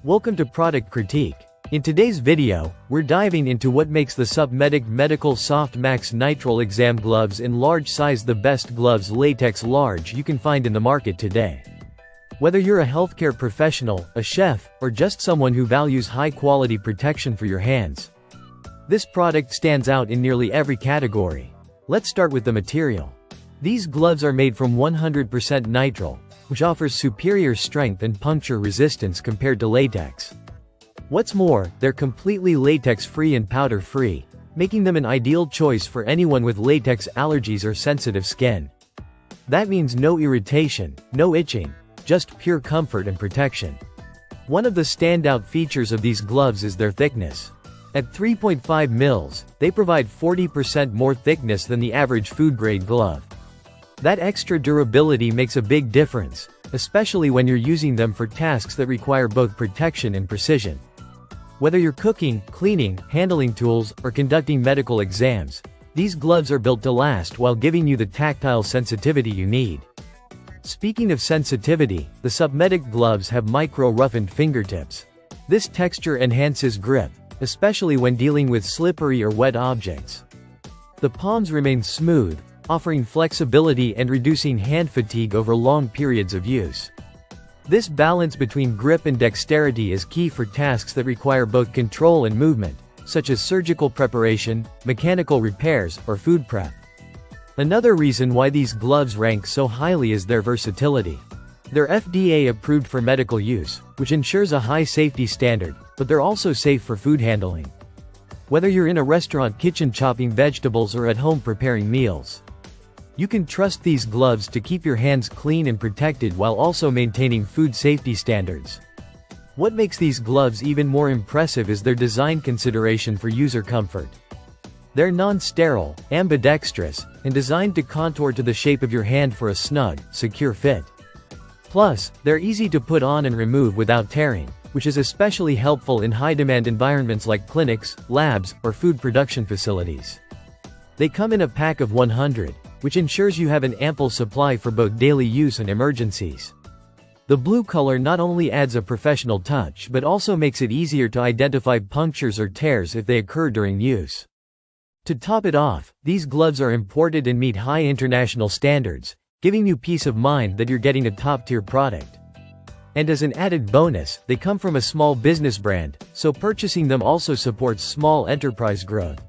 Welcome to Product Critique. In today's video, we're diving into what makes the Supmedic Medical Soft Max Nitrile Exam Gloves in large size the best Gloves Latex Large you can find in the market today. Whether you're a healthcare professional, a chef, or just someone who values high-quality protection for your hands, this product stands out in nearly every category. Let's start with the material. These gloves are made from 100% nitrile, which offers superior strength and puncture resistance compared to latex. What's more, they're completely latex-free and powder-free, making them an ideal choice for anyone with latex allergies or sensitive skin. That means no irritation, no itching, just pure comfort and protection. One of the standout features of these gloves is their thickness. At 3.5 mils, they provide 40% more thickness than the average food-grade glove. That extra durability makes a big difference, especially when you're using them for tasks that require both protection and precision. Whether you're cooking, cleaning, handling tools, or conducting medical exams, these gloves are built to last while giving you the tactile sensitivity you need. Speaking of sensitivity, the Supmedic gloves have micro-roughened fingertips. This texture enhances grip, especially when dealing with slippery or wet objects. The palms remain smooth, offering flexibility and reducing hand fatigue over long periods of use. This balance between grip and dexterity is key for tasks that require both control and movement, such as surgical preparation, mechanical repairs, or food prep. Another reason why these gloves rank so highly is their versatility. They're FDA approved for medical use, which ensures a high safety standard, but they're also safe for food handling. Whether you're in a restaurant kitchen chopping vegetables or at home preparing meals, you can trust these gloves to keep your hands clean and protected while also maintaining food safety standards. What makes these gloves even more impressive is their design consideration for user comfort. They're non-sterile, ambidextrous, and designed to contour to the shape of your hand for a snug, secure fit. Plus, they're easy to put on and remove without tearing, which is especially helpful in high-demand environments like clinics, labs, or food production facilities. They come in a pack of 100, which ensures you have an ample supply for both daily use and emergencies. The blue color not only adds a professional touch but also makes it easier to identify punctures or tears if they occur during use. To top it off, these gloves are imported and meet high international standards, giving you peace of mind that you're getting a top-tier product. And as an added bonus, they come from a small business brand, so purchasing them also supports small enterprise growth.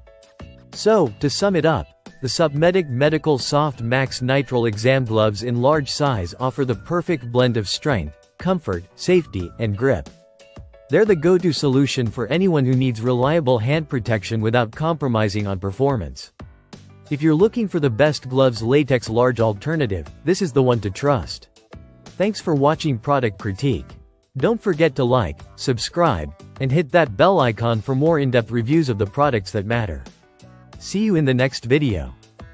So, to sum it up, the Supmedic Medical Soft Max Nitrile Exam Gloves in large size offer the perfect blend of strength, comfort, safety, and grip. They're the go-to solution for anyone who needs reliable hand protection without compromising on performance. If you're looking for the best Gloves Latex Large alternative, this is the one to trust. Thanks for watching Product Critique. Don't forget to like, subscribe, and hit that bell icon for more in-depth reviews of the products that matter. See you in the next video.